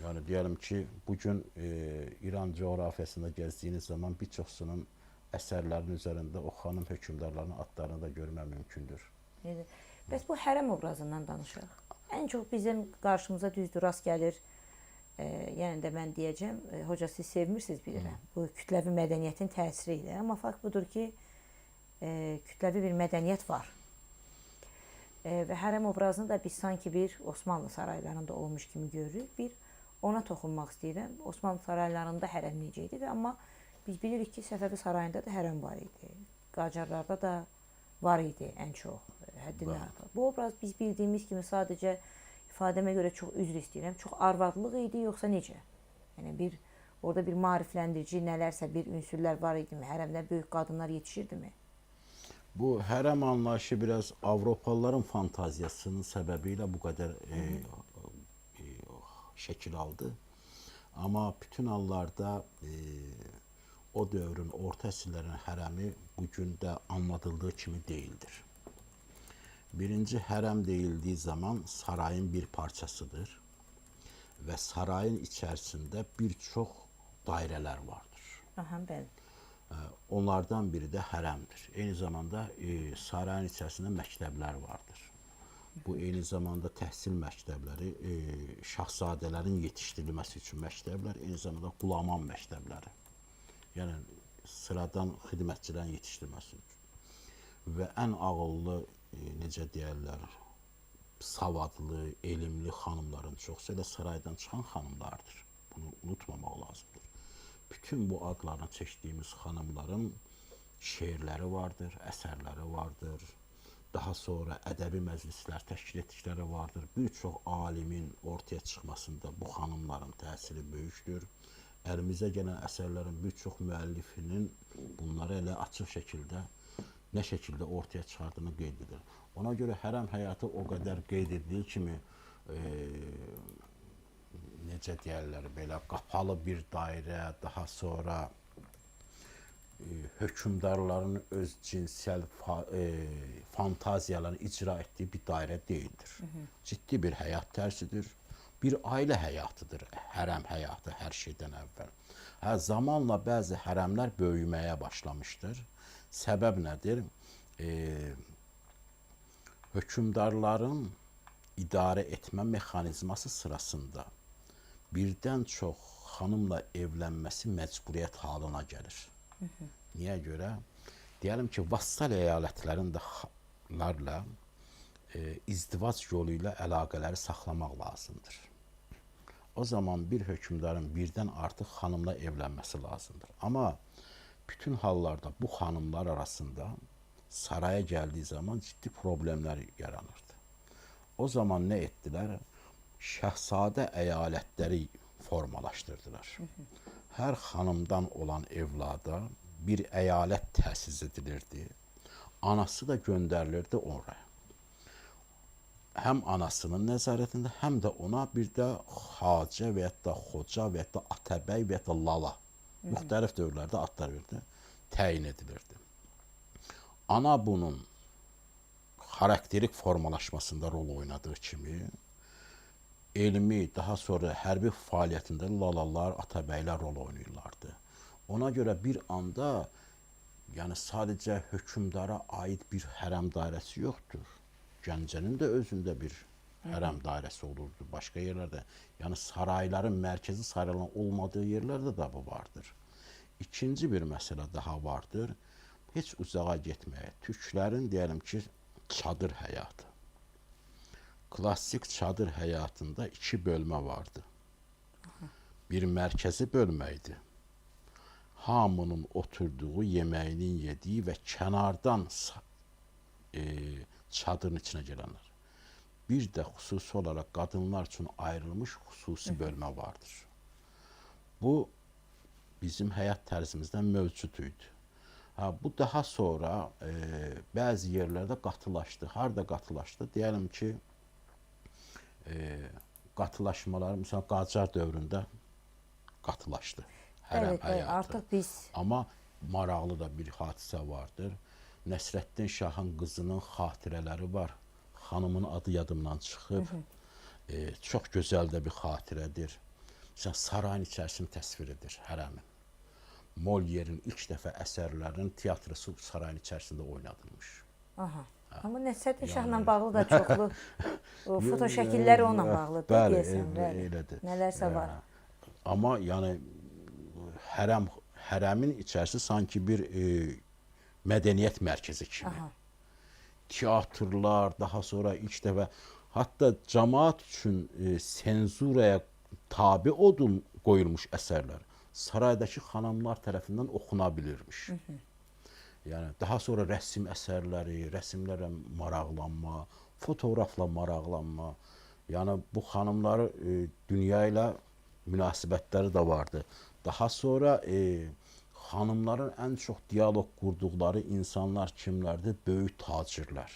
Yəni deyəlim ki, bugün İran coğrafiyasında gəzdiyiniz zaman bir çoxsunun əsərlərinin üzərində o xanım hökmdarlarının adlarını da görmək mümkündür. Bəs bu hərəm obrazından danışaq. Ən çox bizim qarşımıza düzdür, rast gəlir. Yəni də mən deyəcəm, hoca siz sevmirsiniz bilirəm. Bu kütləvi mədəniyyətin təsiri ilə. Amma fakt budur ki, kütləvi bir mədəniyyət var. Və hərəm obrazını da biz sanki bir Osmanlı saraylarında olmuş kimi görürük. Bir ona toxunmaq istəyirəm. Osmanlı saraylarında hərəm necə idi? Amma biz bilirik ki, Səfəvi sarayında da hərəm var idi. Qacarlarda da var idi ən çox, həddindən artıq. Bu obraz biz bildiyimiz kimi sadəcə ifadəmə görə çox üzr istəyirəm. Çox arvadlıq idi, yoxsa necə? Yəni orada bir maarifləndirici nələrsə, bir ünsürlər var idimi? Hərəmdə böyük qadınlar yetişirdimi? Bu hərəm anlayışı biraz Avropalıların fantaziyasının səbəbi ilə bu qədər şəkil aldı. Amma bütün hallarda o dövrün, orta əsrlərin hərəmi bugün də anladıldığı kimi deyildir. Birinci, hərəm deyildiyi zaman sarayın bir parçasıdır və sarayın içərisində bir çox dairələr vardır. Bəli. Onlardan biri də hərəmdir. Eyni zamanda sarayın içərisində məktəblər vardır. Bu eyni zamanda təhsil məktəbləri, şahzadələrin yetişdirilməsi üçün məktəblər, eyni zamanda qulaman məktəbləri. Yəni sıradan xidmətçilərin yetişdirilməsi üçün. Və ən ağıllı, necə deyərlər, savadlı, elmli xanımların çoxsu elə saraydan çıxan xanımlardır. Bunu unutmamaq lazımdır. Bütün bu adlarını çəkdiyimiz xanımların şeirləri vardır, əsərləri vardır. Daha sonra ədəbi məclislər təşkil etdikləri vardır. Bir çox alimin ortaya çıxmasında bu xanımların təsiri böyükdür. Əlimizə gələn əsərlərin bir çox müəllifinin bunları elə açıq şəkildə, nə şəkildə ortaya çıxardığını qeyd edir. Ona görə hərəm həyatı o qədər qeyd edildiyi kimi necə deyərlər, belə qapalı bir dairə, daha sonra hökmdarların öz cinsiyyəl fantaziyalarını icra etdiyi bir dairə deyildir. Ciddi bir həyat tərzidir, bir ailə həyatıdır, hərəm həyatı hər şeydən əvvəl. Zamanla bəzi hərəmlər böyüməyə başlamışdır. Səbəb nədir? Hökmdarların idarə etmə mexanizması sırasında birdən çox xanımla evlənməsi məcburiyyət halına gəlir. Niyə görə? Deyəlim ki, vassal əyalətlərlə izdivac yolu ilə əlaqələri saxlamaq lazımdır. O zaman bir hökmdarın birdən artıq xanımla evlənməsi lazımdır. Amma bütün hallarda bu xanımlar arasında saraya gəldiyi zaman ciddi problemlər yaranırdı. O zaman nə etdilər? Şəhzadə əyalətləri formalaşdırdılar. Hər xanımdan olan evlada bir əyalət təsis edilirdi. Anası da göndərilirdi oraya. Həm anasının nəzarətində, həm də ona bir də xacə və ya da xoca və ya da atabəy və ya da lala müxtəlif dövrlərdə adlar verdi, təyin edilirdi. Ana bunun xarakterik formalaşmasında rol oynadığı kimi elmi, daha sonra hərbi fəaliyyətində lalalar, atabəylər rol oynayırlardı. Ona görə bir anda Yəni sadəcə hökmdara aid bir hərəm dairəsi yoxdur. Gəncənin də özündə bir hərəm dairəsi olurdu. Başqa yerlərdə, yəni sarayların, mərkəzi sarayların olmadığı yerlərdə də bu vardır. İkinci bir məsələ daha vardır. Heç uzağa getməyə. Türklərin deyəlim ki, çadır həyatı. Klassik çadır həyatında iki bölmə vardı. Bir mərkəzi bölmə idi. Hamının oturduğu, yeməyinin yediyi və kənardan çadırın içinə gələnlər. Bir də xüsusi olaraq qadınlar üçün ayrılmış xüsusi bölmə vardır. Bu bizim həyat tərzimizdən mövcud idi. Bu daha sonra bəzi yerlərdə qatılaşdı. Harda qatılaşdı? Deyəlim ki, qatılaşmalar, məsələn, Qacar dövründə qatılaşdı. Hərəm həyatı. Artıq biz... Amma maraqlı da bir hadisə vardır. Nəsrəddin Şahın qızının xatirələri var. Xanımın adı yadımdan çıxıb. Çox gözəl də bir xatirədir. Məsələn, sarayın içərisini təsvir edir hərəmin. Molière'in ilk dəfə əsərlərinin tiyatrosu sarayın içərisində oynadılmış. Aha. Amma Nəsrəddin Şahla bağlı da çoxlu foto şəkilləri onunla bağlıdır. Bəli, elədir. Nələrsə var. Amma yəni hərəmin içərisi sanki bir mədəniyyət mərkəzi kimi. Teatrlar, daha sonra ilk dəfə hətta cəmaət üçün senzuraya tabe qoyulmuş əsərlər saraydakı xanımlar tərəfindən oxuna bilirmiş. Yəni daha sonra rəsm əsərləri, rəsmlərlə maraqlanma, fotoqrafla maraqlanma, yəni bu xanımları dünya ilə münasibətləri də vardı. Daha sonra xanımların ən çox diyaloq qurduqları insanlar kimlərdir? Böyük tacirlər.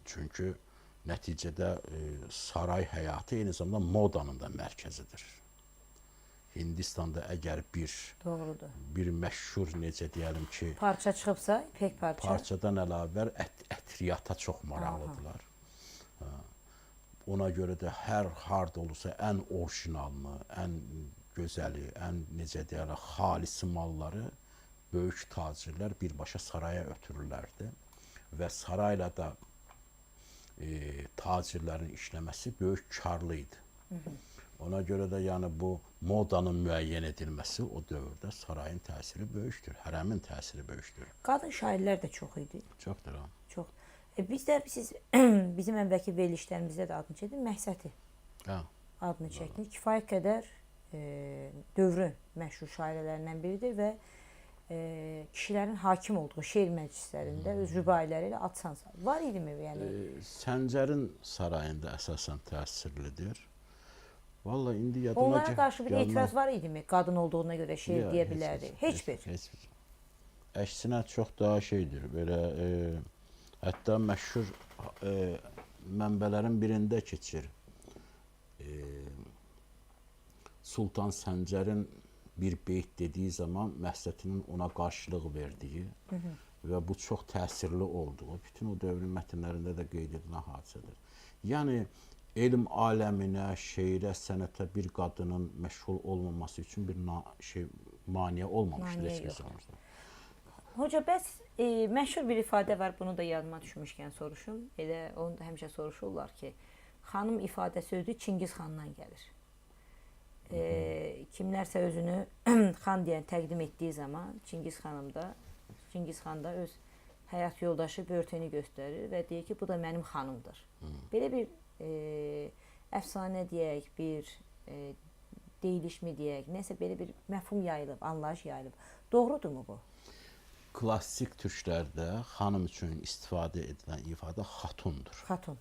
Çünki nəticədə saray həyatı eyni zamanda modanın da mərkəzidir. Hindistanda əgər bir məşhur, necə deyəlim ki, parça çıxıbsa, ipək parça. Parçadan əlavə ətriyyata çox maraqlıdırlar. Ona görə də hər harda olursa ən orijinalını, ən gözəli, ən necə deyərlər, xalisi malları böyük tacirlər birbaşa saraya ötürürlərdi və sarayla da tacirlərin işləməsi böyük karlı idi. Ona görə də yəni bu modanın müəyyən edilməsi o dövrdə sarayın təsiri böyükdür, hərəmin təsiri böyükdür. Qadın şairlər də çox idi. Çoxdur. Çox. Bizdə siz bizim əvvəlki verilişlərimizdə də adını çəkdiniz, Məhsəti adını çəkdiniz. Kifayət qədər dövrün məşhur şairələrindən biridir və kişilərin hakim olduğu şeir məclislərində öz rübailəri ilə ad sansa. Var idimi? Yəni Səncərin sarayında əsasən təsirlidir. Vallahi indi yadıma onlara qarşı bir etiraz var idimi? Qadın olduğuna görə şeir deyə bilərdi. Heç bir. Əksinə çox daha şeydir. Belə hətta məşhur mənbələrin birində keçir. Sultan Səncərin bir beyt dediyi zaman Məhsətinin ona qarşılıq verdiyi və bu çox təsirli olduğu bütün o dövrün mətnlərində də qeyd edilən hadisədir. Yəni elm aləminə, şeirə, sənətə bir qadının məşğul olmaması üçün bir maneə olmamışdır heç bir zamanda. Hoca, bəs məşhur bir ifadə var, bunu da yadıma düşmüşkən soruşum. Elə onu da həmişə soruşurlar ki, xanım ifadə sözü Çingiz xandan gəlir. Kimlərsə özünü xan deyən təqdim etdiyi zaman Çingiz xan da öz həyat yoldaşı börteni göstərir və deyir ki, bu da mənim xanımdır. Belə bir əfsanə deyək, bir deyilişmi deyək, nəsə belə bir məfhum yayılıb, anlayış yayılıb. Doğrudurmu bu? Klassik türklərdə xanım üçün istifadə edilən ifadə xatundur. Xatun.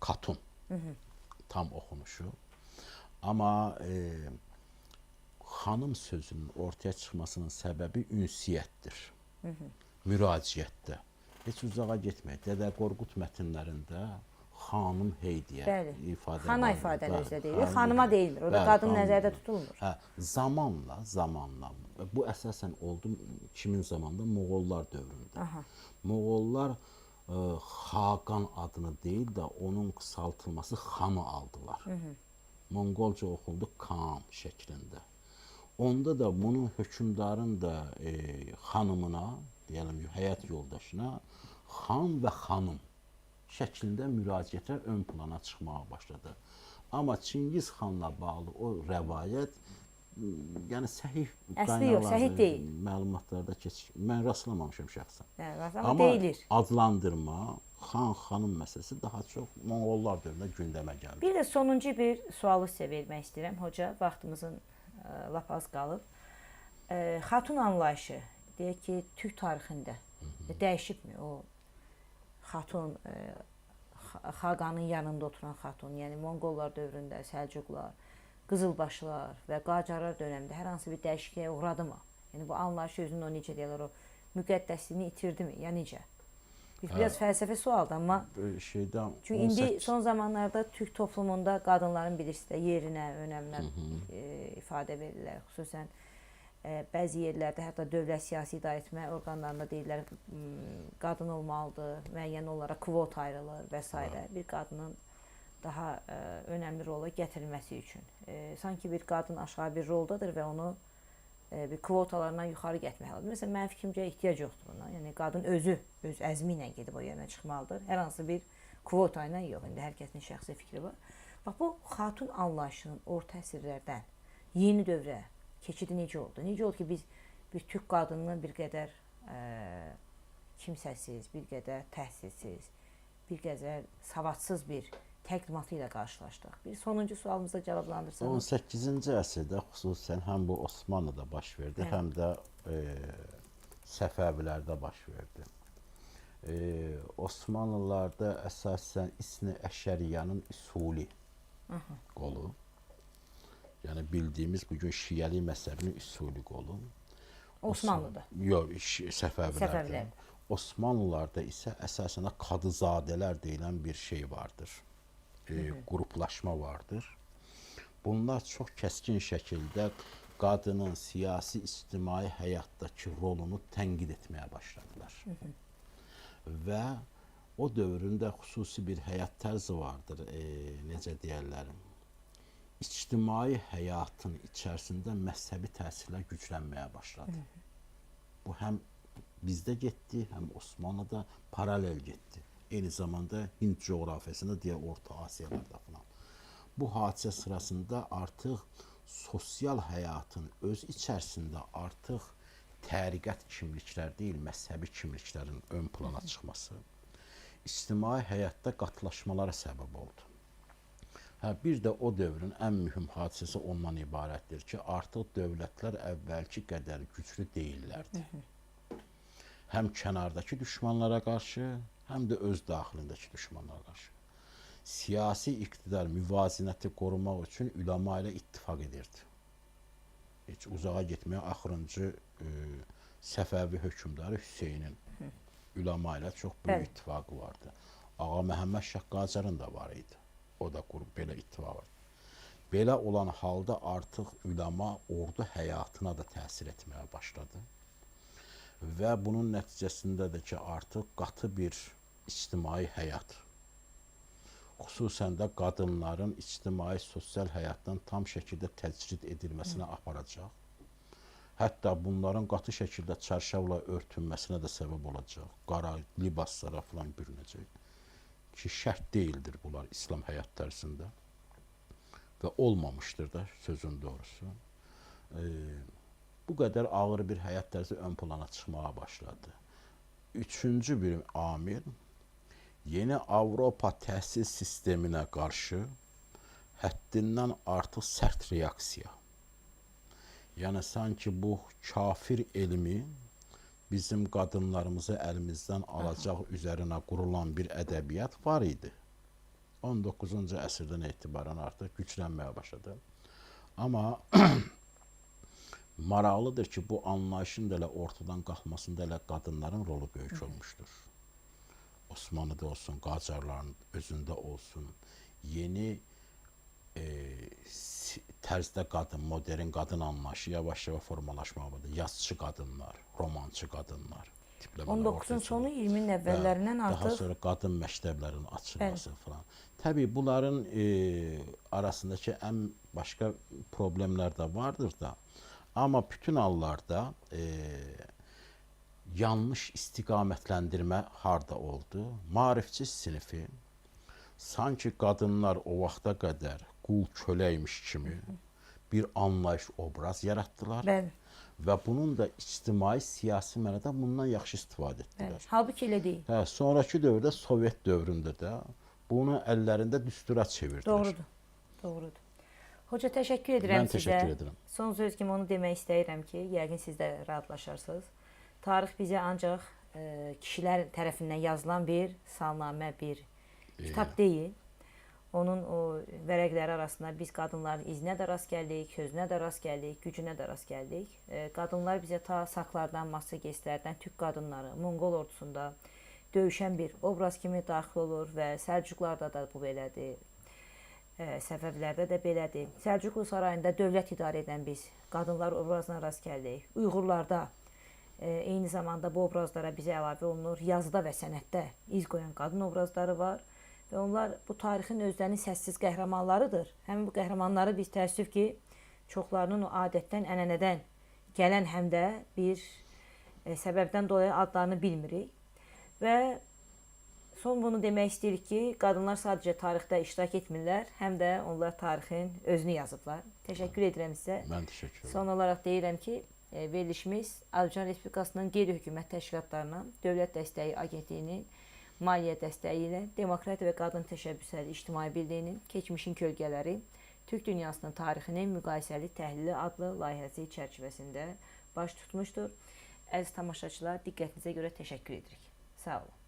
Xatun. Tam oxunuşu. Amma xanım sözünün ortaya çıxmasının səbəbi ünsiyyətdir. Müraciətdə. Heç uzağa getmək. Dədə Qorqud mətnlərində xanım hey deyə ifadə. Xana ifadəni özdə deyilir, xanıma deyilmir. Orada qadın nəzərdə tutulmur. Zamanla, bu əsasən oldu kimin zamanında? Moğollar dövründə. Moğollar Xaqan adını deyil də onun qısaltılması xanı aldılar. Monqolca oxundu Kaan şəklində. Onda da bunun hökmdarın da xanımına, deyəlim həyat yoldaşına xan və xanım şəklində müraciətlər ön plana çıxmağa başladı. Amma Çingiz xanla bağlı o rəvayət yəni səhih Əsli yox, səhih deyil. məlumatlarda mən rastlamamışam şəxsən. Amma deyilir. Adlandırma, xan, xanım məsələsi daha çox Monqollar dövründə gündəmə gəldi. Bir də sonuncu bir sualı sizə vermək istəyirəm. Hoca, vaxtımızın lap az qalıb. Xatun anlayışı, deyək ki, Türk tarixində dəyişibmi o xatun, xaqanın yanında oturan xatun, yəni Monqollar dövründə Səlcuqlar, Qızılbaşlar və Qacarlar dövründə hər hansı bir dəyişikliyə uğradımı? Yəni bu anlayış özünün o necə deyirlər, o müqəddəsliyini itirdimi? Ya necə? Biraz fəlsəfi sualdır, amma çünki indi son zamanlarda Türk toplumunda qadınların bilirsiniz də yerinə, önəminə ifadə verirlər. Xüsusən bəzi yerlərdə hətta dövlət siyasi idarəetmə orqanlarında deyirlər qadın olmalıdır, müəyyən olaraq kvot ayrılır və s. Bir qadının daha önəmli rola gətirilməsi üçün. Sanki bir qadın aşağı bir roldadır və onu bir kvotalarından yuxarı getmək lazımdır. Məsələn, mənim fikrimcə ehtiyac yoxdur buna. Yəni qadın özü öz əzmi ilə gedib o yerə çıxmalıdır. Hər hansı bir kvota ilə yox. İndi hər kəsin şəxsi fikri var. Bax bu xatun anlayışının orta əsrlərdən yeni dövrə keçidi necə oldu? Necə oldu ki, biz bir türk qadınını bir qədər kimsəsiz, bir qədər təhsilsiz, bir qədər savadsız bir təqdimatı ilə qarşılaşdıq. Bir sonuncu sualımızda cavablandırsanız. 18-ci əsrdə xüsusən həm bu Osmanlıda baş verdi, həm də Səfəvilərdə baş verdi. Osmanlılarda əsasən İsni Əşəriyanın üsuli qolu, yəni bildiyimiz bugün Şiəli məzhəbinin üsuli qolu. Osmanlıda? Yox, Səfəvilərdə. Osmanlılarda isə əsasən Qadızadələr deyilən bir şey vardır. Qruplaşma vardır. Bunlar çox kəskin şəkildə qadının siyasi, ictimai həyatdakı rolunu tənqid etməyə başladılar. Və o dövründə xüsusi bir həyat tərzi vardır, necə deyərlər, ictimai həyatın içərisində məzhəbi təsirlər güclənməyə başladı. Bu həm bizdə getdi, həm Osmanlıda paralel getdi. Eyni zamanda Hind coğrafiyasında, deyək, Orta Asiyalarda falan. Bu hadisə sırasında artıq sosial həyatın öz içərisində artıq təriqət kimliklər deyil, məzhəbi kimliklərin ön plana çıxması, ictimai həyatda qatılaşmalara səbəb oldu. Bir də o dövrün ən mühüm hadisəsi ondan ibarətdir ki, artıq dövlətlər əvvəlki qədər güclü deyillərdi. Həm kənardakı düşmanlara qarşı, həm də öz daxilindəki düşmanlara qarşı. Siyasi iqtidar müvazinəti qorumaq üçün üləma ilə ittifaq edirdi. Heç uzağa getməyə axırıncı Səfəvi hökmdarı Hüseynin üləma ilə çox böyük ittifaqı vardı. Ağa Məhəmməd Şah Qacarın da var idi. O da qurub belə ittifaq vardı. Belə olan halda artıq üləma ordu həyatına da təsir etməyə başladı. Və bunun nəticəsində də ki, artıq qatı bir ictimai həyat, xüsusən də qadınların ictimai sosial həyatdan tam şəkildə təcrid edilməsinə aparacaq. Hətta bunların qatı şəkildə çarşavla örtünməsinə də səbəb olacaq. Qara libaslara falan bürünəcək. Ki, şərt deyildir bunlar İslam həyat tərzində və olmamışdır da sözün doğrusu. Bu qədər ağır bir həyat tərzi ön plana çıxmağa başladı. Üçüncü bir amil, yeni Avropa təhsil sisteminə qarşı həddindən artıq sərt reaksiya. Yəni, sanki bu kafir elmi bizim qadınlarımızı əlimizdən alacaq üzərinə qurulan bir ədəbiyyat var idi. 19-cu əsrdən etibarən artıq güclənməyə başladı. Amma maraqlıdır ki, bu anlayışın da elə ortadan qalxmasında elə qadınların rolu böyük olmuşdur. Osmanlıda olsun, Qacarların özündə olsun, yeni tərzdə qadın, modern qadın anlayışı yavaş-yavaş formalaşmağa başladı. Yazıçı qadınlar, romançı qadınlar. 19-cun sonu 20-nin əvvəllərindən artıq. Daha sonra qadın məktəblərinin açılması falan. Təbii bunların arasındakı ən başqa problemlər də vardır da. Amma bütün hallarda yanlış istiqamətləndirmə harda oldu? Maarifçi sinifi sanki qadınlar o vaxta qədər qul köləymiş kimi bir anlayış, obraz yaratdılar Bəli. və bunun da ictimai, siyasi mənada bundan yaxşı istifadə Bəli. etdilər. Halbuki elə deyil. Hə, sonrakı dövrdə, Sovet dövründə də bunu əllərində düstura çevirdilər. Doğrudur. Doğrudur. Hoca, təşəkkür edirəm Mən sizə. təşəkkür edirəm. Son söz kimi onu demək istəyirəm ki, yəqin siz də rahatlaşarsınız. Tarix bizə ancaq kişilər tərəfindən yazılan bir salnamə, bir kitab deyil. Onun o vərəqləri arasında biz qadınların izinə də rast gəldik, sözünə də rast gəldik, gücünə də rast gəldik. Qadınlar bizə ta Saklardan, Massageslərdən, Türk qadınları, Monqol ordusunda döyüşən bir obraz kimi daxil olur və Səlcuqlarda da bu belədir. Səfəvilərdə də belədir. Səlcuqlu sarayında dövlət idarə edən biz qadınlar obrazına rast gəldik. Uyğurlarda eyni zamanda bu obrazlara bizə əlavə olunur. Yazıda və sənətdə iz qoyan qadın obrazları var. Və onlar bu tarixin özlərinin səssiz qəhrəmanlarıdır. Həmin bu qəhrəmanları biz təəssüf ki, çoxlarının o adətdən, ənənədən gələn həm də bir səbəbdən dolayı adlarını bilmirik. Və son bunu demək istəyirik ki, qadınlar sadəcə tarixdə iştirak etmirlər, həm də onlar tarixin özünü yazıblar. Təşəkkür edirəm sizə. Mən təşəkkür edirəm. Son olaraq deyirəm ki, verilişimiz Azərbaycan Respublikasının qeyri-hökumət təşkilatlarına, Dövlət Dəstəyi Agentliyinin maliyyə dəstəyi ilə Demokratiya və Qadın Təşəbbüsləri İctimai Birliyinin Keçmişin Kölgələri Türk Dünyasının Tarixinin Müqayisəli Təhlili adlı layihəsi çərçivəsində baş tutmuşdur. Əziz tamaşaçılar, diqqətinizə görə təşəkkür edirik. Sağ olun.